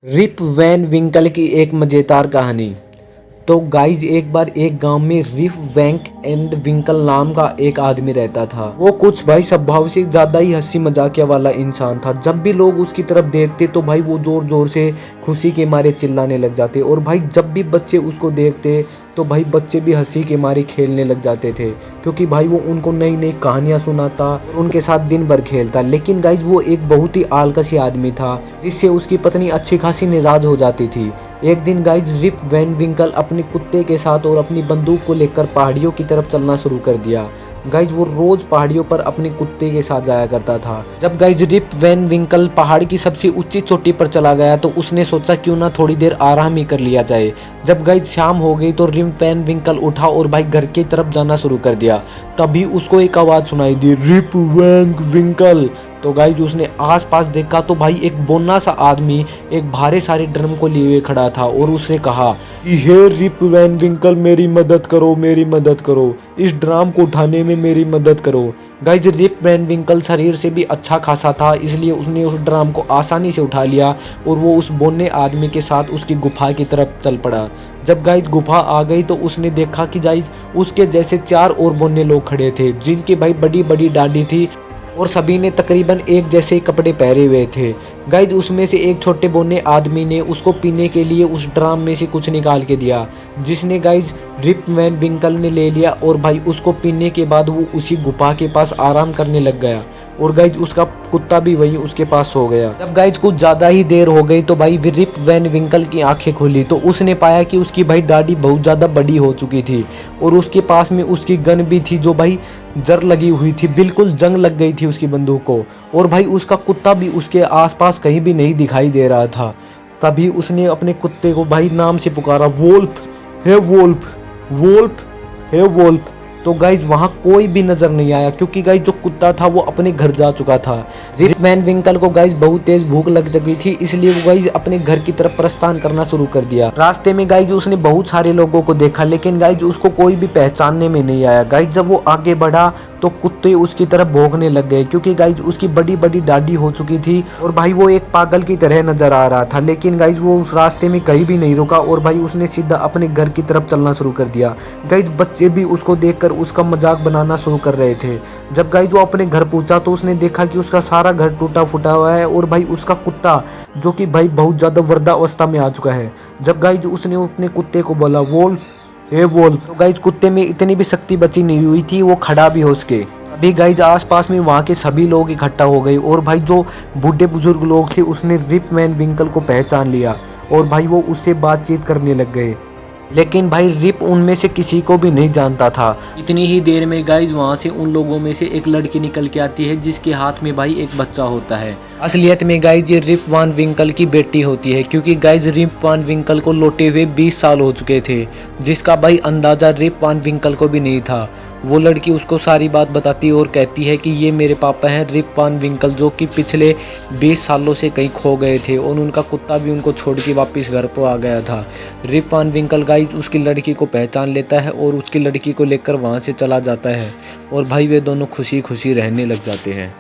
Rib van विंकल की एक मज़ेदार कहानी। तो गाइज एक बार एक गांव में रिप वैंक एंड विंकल नाम का एक आदमी रहता था। वो कुछ भाई स्वभाव से ज़्यादा ही हंसी मजाकिया वाला इंसान था। जब भी लोग उसकी तरफ देखते तो भाई वो जोर जोर से खुशी के मारे चिल्लाने लग जाते और भाई जब भी बच्चे उसको देखते तो भाई बच्चे भी हंसी के मारे खेलने लग जाते थे, क्योंकि भाई वो उनको नई नई कहानियां सुनाता और उनके साथ दिन भर खेलता। लेकिन गाइज वो एक बहुत ही आलसी आदमी था, जिससे उसकी पत्नी अच्छी खासी नाराज हो जाती थी। एक दिन गाइज रिप वैन विंकल अपने कुत्ते के साथ और अपनी बंदूक को लेकर पहाड़ियों की तरफ चलना शुरू कर दिया। गाइज वो रोज पहाड़ियों पर अपने कुत्ते के साथ जाया करता था। जब गाइज रिप वैन विंकल पहाड़ की सबसे ऊंची चोटी पर चला गया तो उसने सोचा क्यों ना थोड़ी देर आराम ही कर लिया जाए। जब गाइज शाम हो गई तो रिप वैन विंकल उठा और भाई घर की तरफ जाना शुरू कर दिया। तभी उसको एक आवाज सुनाई दी, रिप वैन विंकल। तो गाइज उसने आसपास देखा तो भाई एक बोना सा आदमी एक भारे सारे ड्रम को लिए हुए खड़ा था और उसने कहा कि हे रिप वैन विंकल, मेरी मदद करो, मेरी मदद करो, इस ड्रम को उठाने में मेरी मदद करो। गाइज रिप वैन विंकल शरीर से भी अच्छा खासा था, इसलिए उसने उस ड्रम को आसानी से उठा लिया और वो उस बोने आदमी के साथ उसकी गुफा की तरफ चल पड़ा। जब गाइज गुफा आ गई तो उसने देखा कि गाइज उसके जैसे 4 और बोने लोग खड़े थे, जिनकी भाई बड़ी बड़ी दाढ़ी थी और सभी ने तकरीबन एक जैसे कपड़े पहने हुए थे। गाइज उसमें से एक छोटे बोने आदमी ने उसको पीने के लिए उस ड्राम में से कुछ निकाल के दिया, जिसने गाइज रिप वैन विंकल ने ले लिया और भाई उसको पीने के बाद वो उसी गुफा के पास आराम करने लग गया और गाइज उसका कुत्ता भी वहीं उसके पास सो गया। जब गाइज कुछ ज़्यादा ही देर हो गई तो भाई रिप वैन विंकल की आंखें खुली तो उसने पाया कि उसकी भाई दाढ़ी बहुत ज़्यादा बड़ी हो चुकी थी और उसके पास में उसकी गन भी थी, जो भाई जर लगी हुई थी, बिल्कुल जंग लग गई थी उसकी बंदूक को। और भाई उसका कुत्ता भी उसके आसपास कहीं भी नहीं दिखाई दे रहा था। तभी उसने अपने कुत्ते को भाई नाम से पुकारा, वोल्फ, हे वोल्फ, वोल्फ, हे वोल्फ। तो गाइज वहाँ कोई भी नजर नहीं आया, क्योंकि गाइज जो कुत्ता था वो अपने घर जा चुका था। रिप वैन विंकल को गाइज बहुत तेज भूख लग चुकी थी, इसलिए वो गाइज अपने घर की तरफ प्रस्थान करना शुरू कर दिया। रास्ते में गाइज उसने बहुत सारे लोगों को देखा, लेकिन गाइज उसको कोई भी पहचानने में नहीं आया। गाइज जब वो आगे बढ़ा तो कुत्ते उसकी तरफ भौंकने लग गए, क्योंकि गाइज उसकी बड़ी बड़ी दाढ़ी हो चुकी थी और भाई वो एक पागल की तरह नजर आ रहा था। लेकिन गाइज वो उस रास्ते में कहीं भी नहीं रुका और भाई उसने सीधा अपने घर की तरफ चलना शुरू कर दिया। गाइज बच्चे भी उसको देखकर उसका मजाक बनाना शुरू कर रहे थे। जब गाइज वो अपने घर पहुंचा तो उसने देखा कि उसका सारा घर टूटा फूटा हुआ है और भाई उसका कुत्ता, जो कि भाई बहुत ज्यादा वृद्धावस्था में आ चुका है। जब गाइज उसने अपने कुत्ते को बोला, वोल्फ, हे वोल्फ, तो गाइज कुत्ते में इतनी भी शक्ति बची नहीं हुई थी, वो खड़ा भी हो सके। अभी गाइज आसपास में वहाँ के सभी लोग इकट्ठा हो गए और भाई जो बूढ़े बुजुर्ग लोग थे उसने रिप वैन विंकल को पहचान लिया और भाई वो उससे बातचीत करने लग गए। लेकिन भाई रिप उनमें से किसी को भी नहीं जानता था। इतनी ही देर में गाइज वहाँ से उन लोगों में से एक लड़की निकल के आती है, जिसके हाथ में भाई एक बच्चा होता है। असलियत में गाइज ये रिप वैन विंकल की बेटी होती है, क्योंकि गाइज रिप वैन विंकल को लौटे हुए 20 साल हो चुके थे, जिसका भाई अंदाजा रिप वैन विंकल को भी नहीं था। वो लड़की उसको सारी बात बताती और कहती है कि ये मेरे पापा हैं रिप वैन विंकल, जो कि पिछले 20 सालों से कहीं खो गए थे और उनका कुत्ता भी उनको छोड़ के वापस घर पर आ गया था। रिप वैन विंकल गाइज उसकी लड़की को पहचान लेता है और उसकी लड़की को लेकर वहाँ से चला जाता है और भाई वे दोनों खुशी खुशी रहने लग जाते हैं।